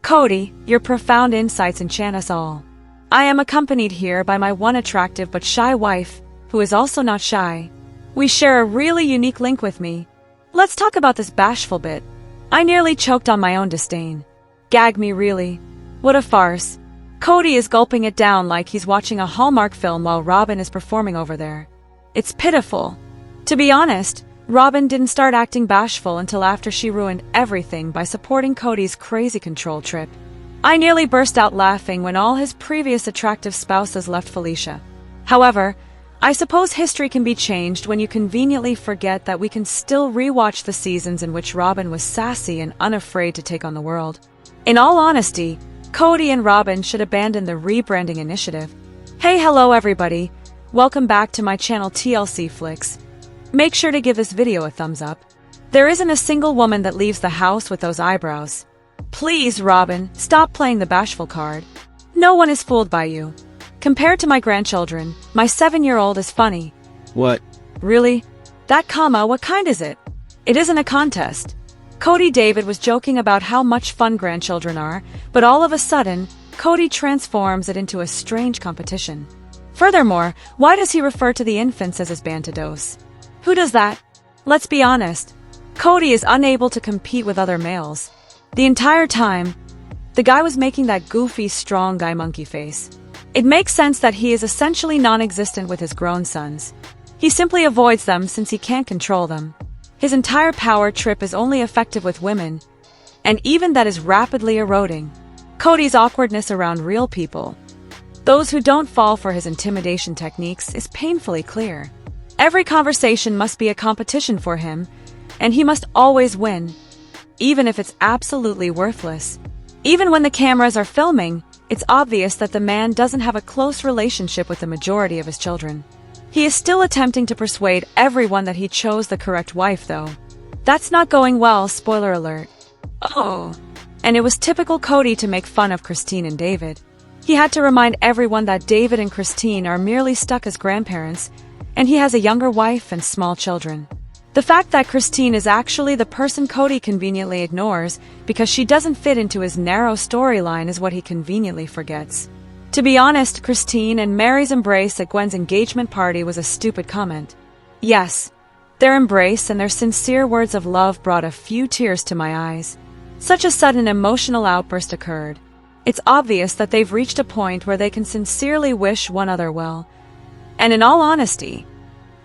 Kody, your profound insights enchant us all. I am accompanied here by my one attractive but shy wife, who is also not shy. We share a really unique link with me. Let's talk about this bashful bit. I nearly choked on my own disdain. Gag me, really. What a farce. Kody is gulping it down like he's watching a Hallmark film while Robyn is performing over there. It's pitiful. To be honest, Robyn didn't start acting bashful until after she ruined everything by supporting Kody's crazy control trip. I nearly burst out laughing when all his previous attractive spouses left Felicia. However, I suppose history can be changed when you conveniently forget that we can still rewatch the seasons in which Robyn was sassy and unafraid to take on the world. In all honesty, Kody and Robyn should abandon the rebranding initiative. Hey, hello everybody. Welcome back to my channel TLC Flicks. Make sure to give this video a thumbs up. There isn't a single woman that leaves the house with those eyebrows. Please, Robyn, stop playing the bashful card. No one is fooled by you. Compared to my grandchildren, my 7-year-old is funny. What? Really? That comma, what kind is it? It isn't a contest. Kody David was joking about how much fun grandchildren are, but all of a sudden, Kody transforms it into a strange competition. Furthermore, why does he refer to the infants as his bandados? Who does that? Let's be honest. Kody is unable to compete with other males. The entire time, the guy was making that goofy, strong guy monkey face. It makes sense that he is essentially non-existent with his grown sons. He simply avoids them since he can't control them. His entire power trip is only effective with women, and even that is rapidly eroding. Kody's awkwardness around real people, those who don't fall for his intimidation techniques, is painfully clear. Every conversation must be a competition for him, and he must always win, even if it's absolutely worthless. Even when the cameras are filming, it's obvious that the man doesn't have a close relationship with the majority of his children. He is still attempting to persuade everyone that he chose the correct wife, though. That's not going well, spoiler alert. Oh. And it was typical Kody to make fun of Christine and David. He had to remind everyone that David and Christine are merely stuck as grandparents, and he has a younger wife and small children. The fact that Christine is actually the person Kody conveniently ignores because she doesn't fit into his narrow storyline is what he conveniently forgets. To be honest, Christine and Meri's embrace at Gwen's engagement party was a stupid comment. Yes, their embrace and their sincere words of love brought a few tears to my eyes. Such a sudden emotional outburst occurred. It's obvious that they've reached a point where they can sincerely wish one another well. And in all honesty,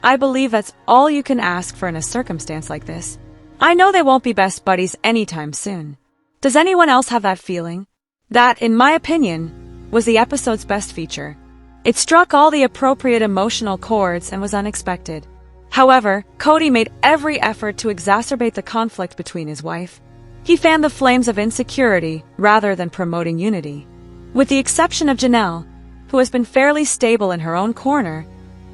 I believe that's all you can ask for in a circumstance like this. I know they won't be best buddies anytime soon. Does anyone else have that feeling? That, in my opinion, was the episode's best feature. It struck all the appropriate emotional chords and was unexpected. However, Kody made every effort to exacerbate the conflict between his wife. He fanned the flames of insecurity rather than promoting unity. With the exception of Janelle, who has been fairly stable in her own corner,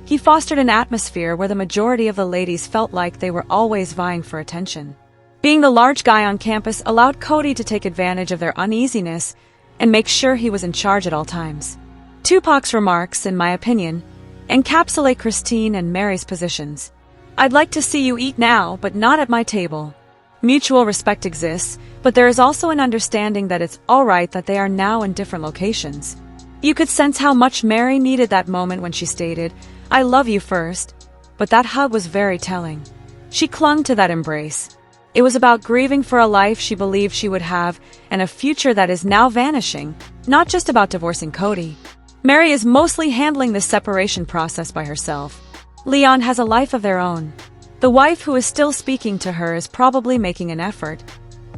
he fostered an atmosphere where the majority of the ladies felt like they were always vying for attention. Being the large guy on campus allowed Kody to take advantage of their uneasiness and make sure he was in charge at all times. Tupac's remarks, in my opinion, encapsulate Christine and Meri's positions. I'd like to see you eat now, but not at my table. Mutual respect exists, but there is also an understanding that it's alright that they are now in different locations. You could sense how much Meri needed that moment when she stated, "I love you first," but that hug was very telling. She clung to that embrace. It was about grieving for a life she believed she would have and a future that is now vanishing, not just about divorcing Kody. Meri is mostly handling this separation process by herself. Leon has a life of their own. The wife who is still speaking to her is probably making an effort,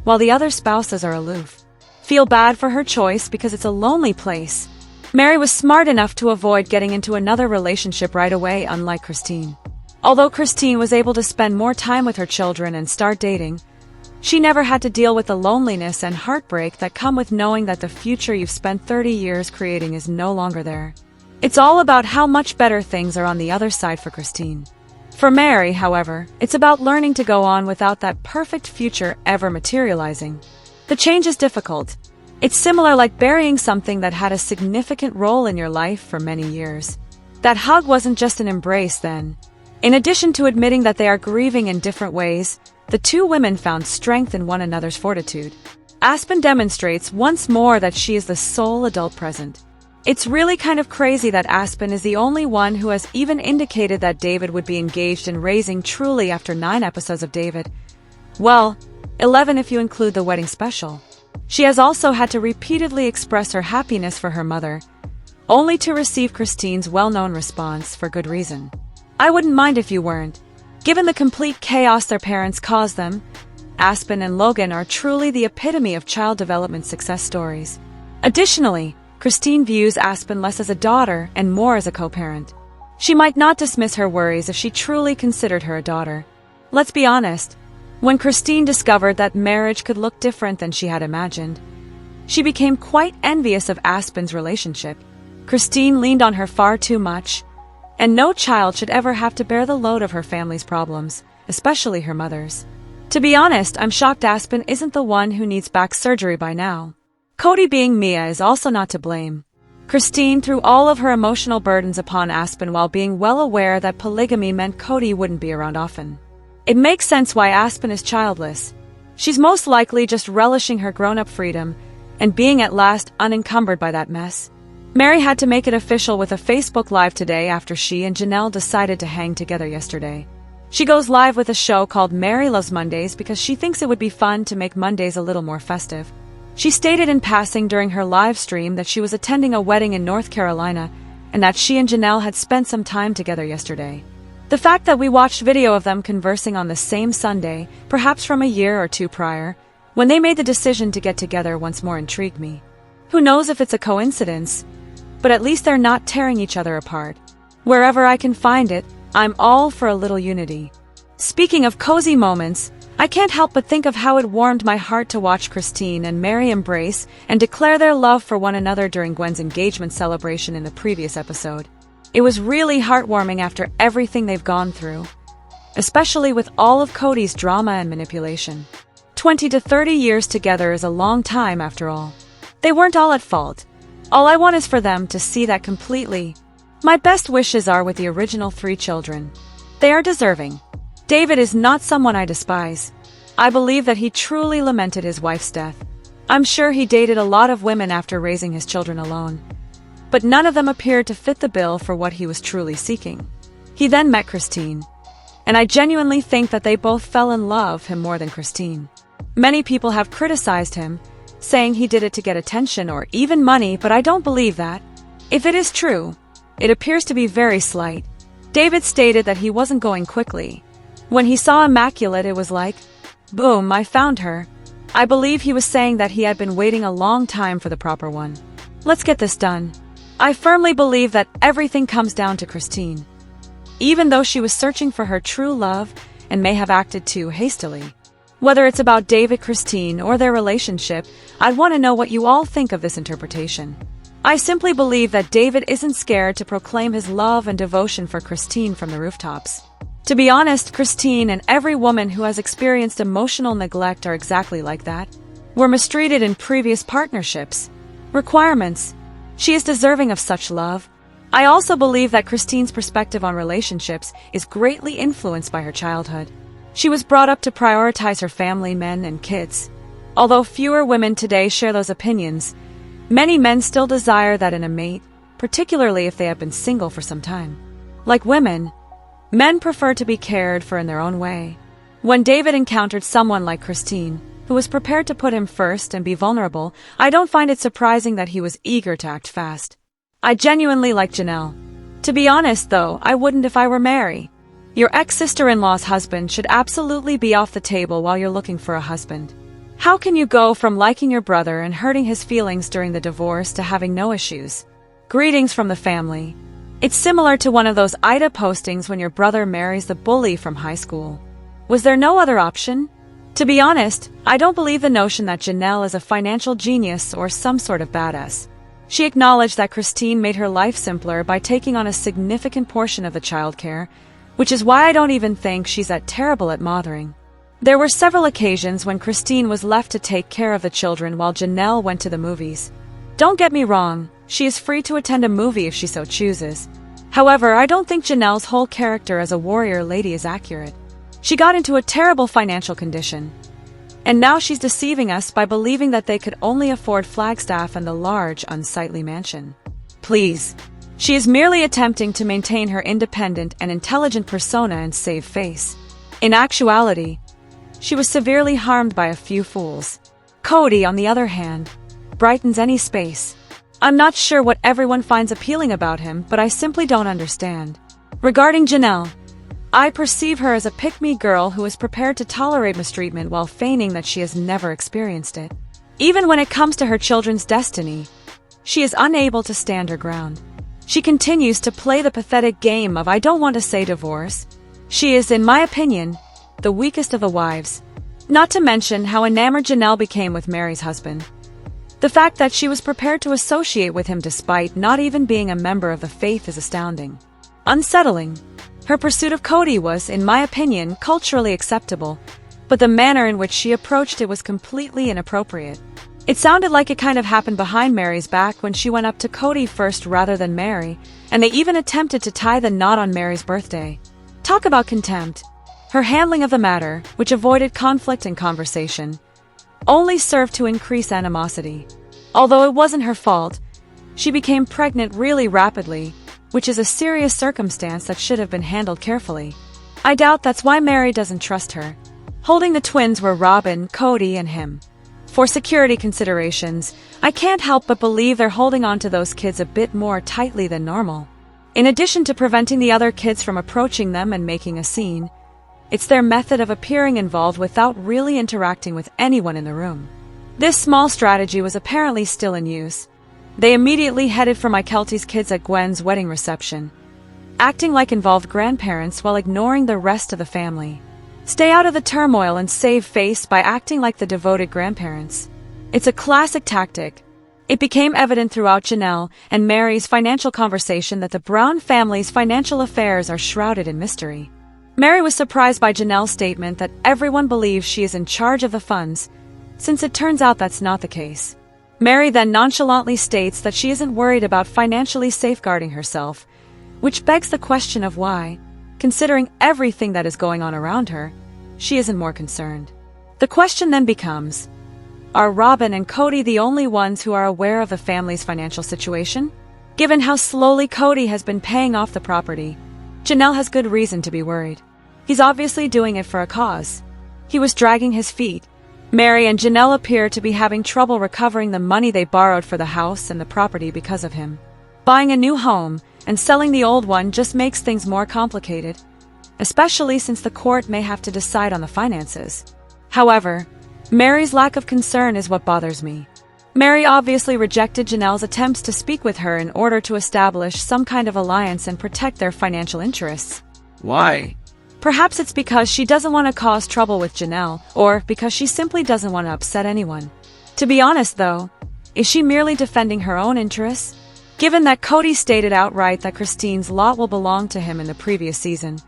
while the other spouses are aloof. Feel bad for her choice because it's a lonely place. Meri was smart enough to avoid getting into another relationship right away, unlike Christine. Although Christine was able to spend more time with her children and start dating, she never had to deal with the loneliness and heartbreak that come with knowing that the future you've spent 30 years creating is no longer there. It's all about how much better things are on the other side for Christine. For Meri, however, it's about learning to go on without that perfect future ever materializing. The change is difficult. It's similar like burying something that had a significant role in your life for many years. That hug wasn't just an embrace then. In addition to admitting that they are grieving in different ways, the two women found strength in one another's fortitude. Aspyn demonstrates once more that she is the sole adult present. It's really kind of crazy that Aspyn is the only one who has even indicated that David would be engaged in raising truly after 9 episodes of David. Well, 11 if you include the wedding special. She has also had to repeatedly express her happiness for her mother, only to receive Christine's well-known response for good reason. I wouldn't mind if you weren't. Given the complete chaos their parents caused them, Aspyn and Logan are truly the epitome of child development success stories. Additionally, Christine views Aspyn less as a daughter and more as a co-parent. She might not dismiss her worries if she truly considered her a daughter. Let's be honest, when Christine discovered that marriage could look different than she had imagined, she became quite envious of Aspyn's relationship. Christine leaned on her far too much, and no child should ever have to bear the load of her family's problems, especially her mother's. To be honest, I'm shocked Aspyn isn't the one who needs back surgery by now. Kody being Mia is also not to blame. Christine threw all of her emotional burdens upon Aspyn while being well aware that polygamy meant Kody wouldn't be around often. It makes sense why Aspyn is childless. She's most likely just relishing her grown-up freedom and being at last unencumbered by that mess. Meri had to make it official with a Facebook Live today after she and Janelle decided to hang together yesterday. She goes live with a show called Meri Loves Mondays because she thinks it would be fun to make Mondays a little more festive. She stated in passing during her live stream that she was attending a wedding in North Carolina and that she and Janelle had spent some time together yesterday. The fact that we watched video of them conversing on the same Sunday, perhaps from a year or two prior, when they made the decision to get together once more intrigued me. Who knows if it's a coincidence, but at least they're not tearing each other apart. Wherever I can find it, I'm all for a little unity. Speaking of cozy moments, I can't help but think of how it warmed my heart to watch Christine and Meri embrace and declare their love for one another during Gwen's engagement celebration in the previous episode. It was really heartwarming after everything they've gone through, especially with all of Kody's drama and manipulation. 20 to 30 years together is a long time after all. They weren't all at fault. All I want is for them to see that completely. My best wishes are with the original 3 children. They are deserving. David is not someone I despise. I believe that he truly lamented his wife's death. I'm sure he dated a lot of women after raising his children alone, but none of them appeared to fit the bill for what he was truly seeking. He then met Christine, and I genuinely think that they both fell in love him more than Christine. Many people have criticized him, saying he did it to get attention or even money, but I don't believe that. If it is true, it appears to be very slight. David stated that he wasn't going quickly. When he saw Immaculate, it was like, boom, I found her. I believe he was saying that he had been waiting a long time for the proper one. Let's get this done. I firmly believe that everything comes down to Christine. Even though she was searching for her true love and may have acted too hastily. Whether it's about David, Christine, or their relationship, I'd want to know what you all think of this interpretation. I simply believe that David isn't scared to proclaim his love and devotion for Christine from the rooftops. To be honest, Christine and every woman who has experienced emotional neglect are exactly like that. Were mistreated in previous partnerships. Requirements. She is deserving of such love. I also believe that Christine's perspective on relationships is greatly influenced by her childhood. She was brought up to prioritize her family, men, and kids. Although fewer women today share those opinions, many men still desire that in a mate, particularly if they have been single for some time. Like women, men prefer to be cared for in their own way. When David encountered someone like Christine, who was prepared to put him first and be vulnerable, I don't find it surprising that he was eager to act fast. I genuinely like Janelle. To be honest, though, I wouldn't if I were Meri. Your ex-sister-in-law's husband should absolutely be off the table while you're looking for a husband. How can you go from liking your brother and hurting his feelings during the divorce to having no issues? Greetings from the family. It's similar to one of those Ida postings when your brother marries the bully from high school. Was there no other option? To be honest, I don't believe the notion that Janelle is a financial genius or some sort of badass. She acknowledged that Christine made her life simpler by taking on a significant portion of the childcare, which is why I don't even think she's that terrible at mothering. There were several occasions when Christine was left to take care of the children while Janelle went to the movies. Don't get me wrong, she is free to attend a movie if she so chooses. However, I don't think Janelle's whole character as a warrior lady is accurate. She got into a terrible financial condition. And now she's deceiving us by believing that they could only afford Flagstaff and the large, unsightly mansion. Please. She is merely attempting to maintain her independent and intelligent persona and save face. In actuality, she was severely harmed by a few fools. Kody, on the other hand, brightens any space. I'm not sure what everyone finds appealing about him, but I simply don't understand. Regarding Janelle, I perceive her as a pick-me girl who is prepared to tolerate mistreatment while feigning that she has never experienced it. Even when it comes to her children's destiny, she is unable to stand her ground. She continues to play the pathetic game of I don't want to say divorce. She is, in my opinion, the weakest of the wives. Not to mention how enamored Janelle became with Meri's husband. The fact that she was prepared to associate with him despite not even being a member of the faith is astounding. Unsettling. Her pursuit of Kody was, in my opinion, culturally acceptable, but the manner in which she approached it was completely inappropriate. It sounded like it kind of happened behind Meri's back when she went up to Kody first rather than Meri, and they even attempted to tie the knot on Meri's birthday. Talk about contempt. Her handling of the matter, which avoided conflict and conversation, only served to increase animosity. Although it wasn't her fault, she became pregnant really rapidly, which is a serious circumstance that should have been handled carefully. I doubt that's why Meri doesn't trust her. Holding the twins were Robyn, Kody, and him. For security considerations, I can't help but believe they're holding on to those kids a bit more tightly than normal. In addition to preventing the other kids from approaching them and making a scene, it's their method of appearing involved without really interacting with anyone in the room. This small strategy was apparently still in use. They immediately headed for Mykelti's kids at Gwen's wedding reception, acting like involved grandparents while ignoring the rest of the family. Stay out of the turmoil and save face by acting like the devoted grandparents. It's a classic tactic. It became evident throughout Janelle and Meri's financial conversation that the Brown family's financial affairs are shrouded in mystery. Meri was surprised by Janelle's statement that everyone believes she is in charge of the funds, since it turns out that's not the case. Meri then nonchalantly states that she isn't worried about financially safeguarding herself, which begs the question of why, considering everything that is going on around her, she isn't more concerned. The question then becomes, are Robyn and Kody the only ones who are aware of the family's financial situation? Given how slowly Kody has been paying off the property, Janelle has good reason to be worried. He's obviously doing it for a cause. He was dragging his feet. Meri and Janelle appear to be having trouble recovering the money they borrowed for the house and the property because of him. Buying a new home and selling the old one just makes things more complicated, especially since the court may have to decide on the finances. However, Meri's lack of concern is what bothers me. Meri obviously rejected Janelle's attempts to speak with her in order to establish some kind of alliance and protect their financial interests. Why? Perhaps it's because she doesn't want to cause trouble with Janelle, or because she simply doesn't want to upset anyone. To be honest, though, is she merely defending her own interests? Given that Kody stated outright that Christine's lot will belong to him in the previous season,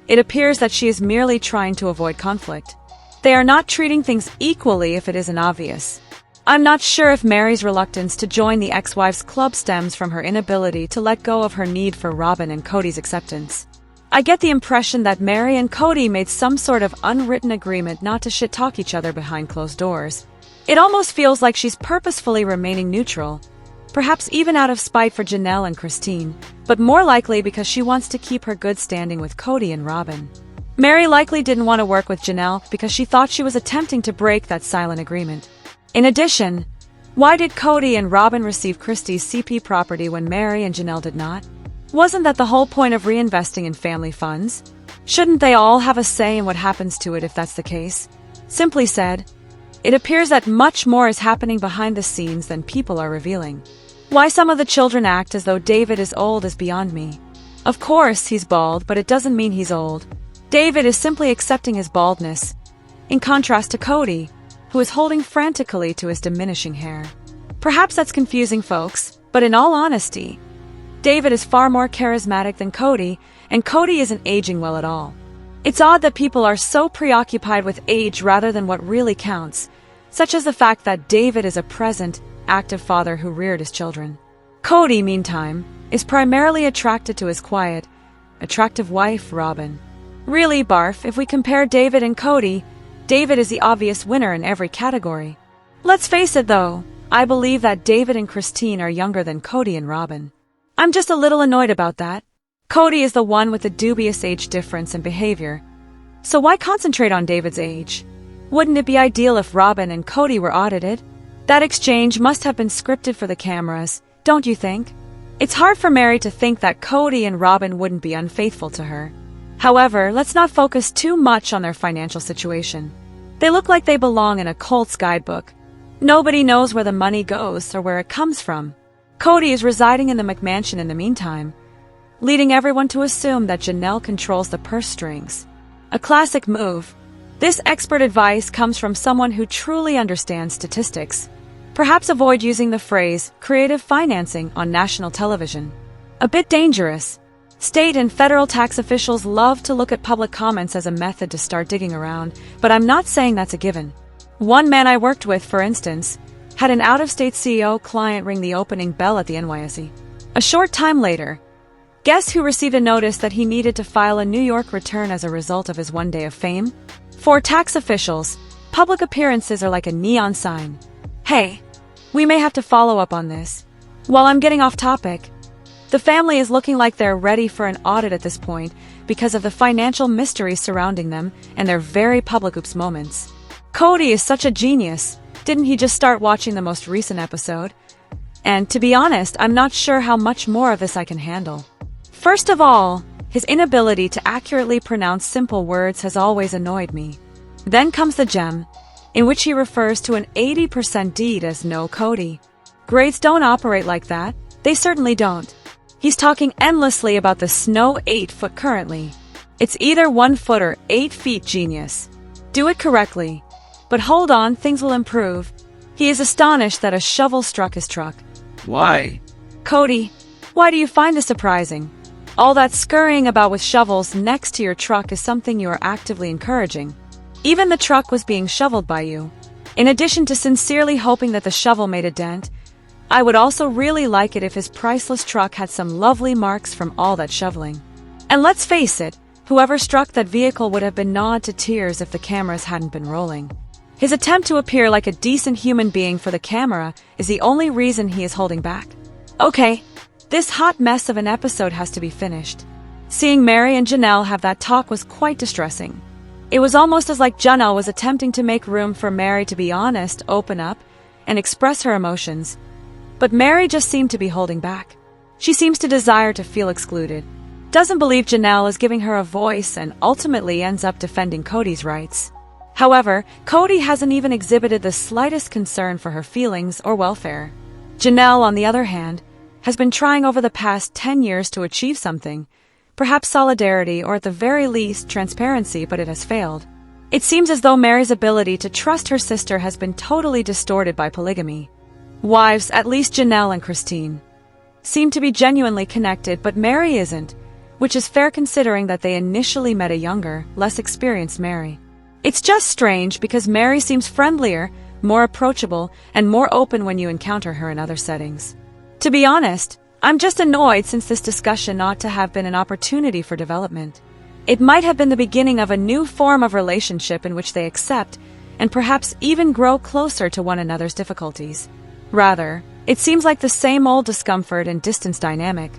it appears that she is merely trying to avoid conflict. They are not treating things equally if it isn't obvious. I'm not sure if Meri's reluctance to join the ex-wives club stems from her inability to let go of her need for Robyn and Kody's acceptance. I get the impression that Meri and Kody made some sort of unwritten agreement not to shit-talk each other behind closed doors. It almost feels like she's purposefully remaining neutral, perhaps even out of spite for Janelle and Christine, but more likely because she wants to keep her good standing with Kody and Robyn. Meri likely didn't want to work with Janelle because she thought she was attempting to break that silent agreement. In addition, why did Kody and Robyn receive Christie's CP property when Meri and Janelle did not? Wasn't that the whole point of reinvesting in family funds? Shouldn't they all have a say in what happens to it if that's the case? Simply said, it appears that much more is happening behind the scenes than people are revealing. Why some of the children act as though David is old is beyond me. Of course, he's bald, but it doesn't mean he's old. David is simply accepting his baldness, in contrast to Kody, who is holding frantically to his diminishing hair. Perhaps that's confusing, folks, but in all honesty, David is far more charismatic than Kody, and Kody isn't aging well at all. It's odd that people are so preoccupied with age rather than what really counts, such as the fact that David is a present, active father who reared his children. Kody, meantime, is primarily attracted to his quiet, attractive wife, Robyn. Really, Barf, if we compare David and Kody, David is the obvious winner in every category. Let's face it though, I believe that David and Christine are younger than Kody and Robyn. I'm just a little annoyed about that. Kody is the one with the dubious age difference and behavior. So why concentrate on David's age? Wouldn't it be ideal if Robyn and Kody were audited? That exchange must have been scripted for the cameras, don't you think? It's hard for Meri to think that Kody and Robyn wouldn't be unfaithful to her. However, let's not focus too much on their financial situation. They look like they belong in a cult's guidebook. Nobody knows where the money goes or where it comes from. Kody is residing in the McMansion in the meantime, leading everyone to assume that Janelle controls the purse strings. A classic move. This expert advice comes from someone who truly understands statistics. Perhaps avoid using the phrase creative financing on national television. A bit dangerous. State and federal tax officials love to look at public comments as a method to start digging around, but I'm not saying that's a given. One man I worked with, for instance, had an out-of-state CEO client ring the opening bell at the NYSE. A short time later, guess who received a notice that he needed to file a New York return as a result of his one day of fame? For tax officials, public appearances are like a neon sign. Hey, we may have to follow up on this. While I'm getting off topic, the family is looking like they're ready for an audit at this point because of the financial mystery surrounding them and their very public oops moments. Kody is such a genius. Didn't he just start watching the most recent episode? And to be honest, I'm not sure how much more of this I can handle. First of all, his inability to accurately pronounce simple words has always annoyed me. Then comes the gem, in which he refers to an 80% deed as no Kody. Grades don't operate like that. They certainly don't. He's talking endlessly about the snow 8 foot currently. It's either 1 foot or 8 feet, genius. Do it correctly. But hold on, things will improve. He is astonished that a shovel struck his truck. Why? Kody, why do you find this surprising? All that scurrying about with shovels next to your truck is something you are actively encouraging. Even the truck was being shoveled by you. In addition to sincerely hoping that the shovel made a dent, I would also really like it if his priceless truck had some lovely marks from all that shoveling. And let's face it, whoever struck that vehicle would have been gnawed to tears if the cameras hadn't been rolling. His attempt to appear like a decent human being for the camera is the only reason he is holding back. Okay, this hot mess of an episode has to be finished. Seeing Meri and Janelle have that talk was quite distressing. It was almost as like Janelle was attempting to make room for Meri to be honest, open up, and express her emotions. But Meri just seemed to be holding back. She seems to desire to feel excluded, doesn't believe Janelle is giving her a voice, and ultimately ends up defending Kody's rights. However, Kody hasn't even exhibited the slightest concern for her feelings or welfare. Janelle, on the other hand, has been trying over the past 10 years to achieve something, perhaps solidarity or at the very least transparency, but it has failed. It seems as though Meri's ability to trust her sister has been totally distorted by polygamy. Wives, at least Janelle and Christine, seem to be genuinely connected, but Meri isn't, which is fair considering that they initially met a younger, less experienced Meri. It's just strange because Meri seems friendlier, more approachable, and more open when you encounter her in other settings. To be honest, I'm just annoyed since this discussion ought to have been an opportunity for development. It might have been the beginning of a new form of relationship in which they accept and perhaps even grow closer to one another's difficulties. Rather, it seems like the same old discomfort and distance dynamic.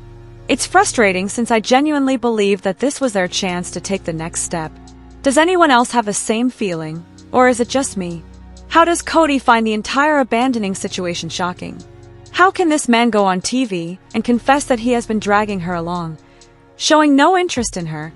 It's frustrating since I genuinely believe that this was their chance to take the next step. Does anyone else have the same feeling, or is it just me? How does Kody find the entire abandoning situation shocking? How can this man go on TV and confess that he has been dragging her along, showing no interest in her,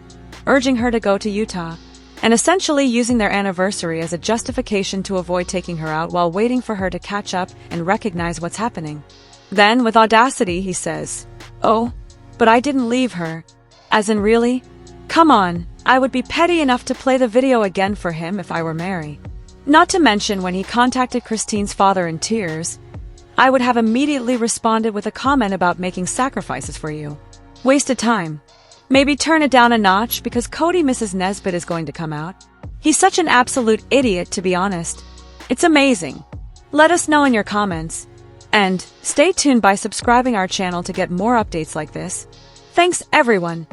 urging her to go to Utah, and essentially using their anniversary as a justification to avoid taking her out while waiting for her to catch up and recognize what's happening? Then, with audacity, he says, "Oh, but I didn't leave her." As in, really? Come on, I would be petty enough to play the video again for him if I were Meri. Not to mention when he contacted Christine's father in tears, I would have immediately responded with a comment about making sacrifices for you. Wasted time. Maybe turn it down a notch because Kody Mrs. Nesbitt is going to come out. He's such an absolute idiot, to be honest. It's amazing. Let us know in your comments. And stay tuned by subscribing our channel to get more updates like this. Thanks, everyone.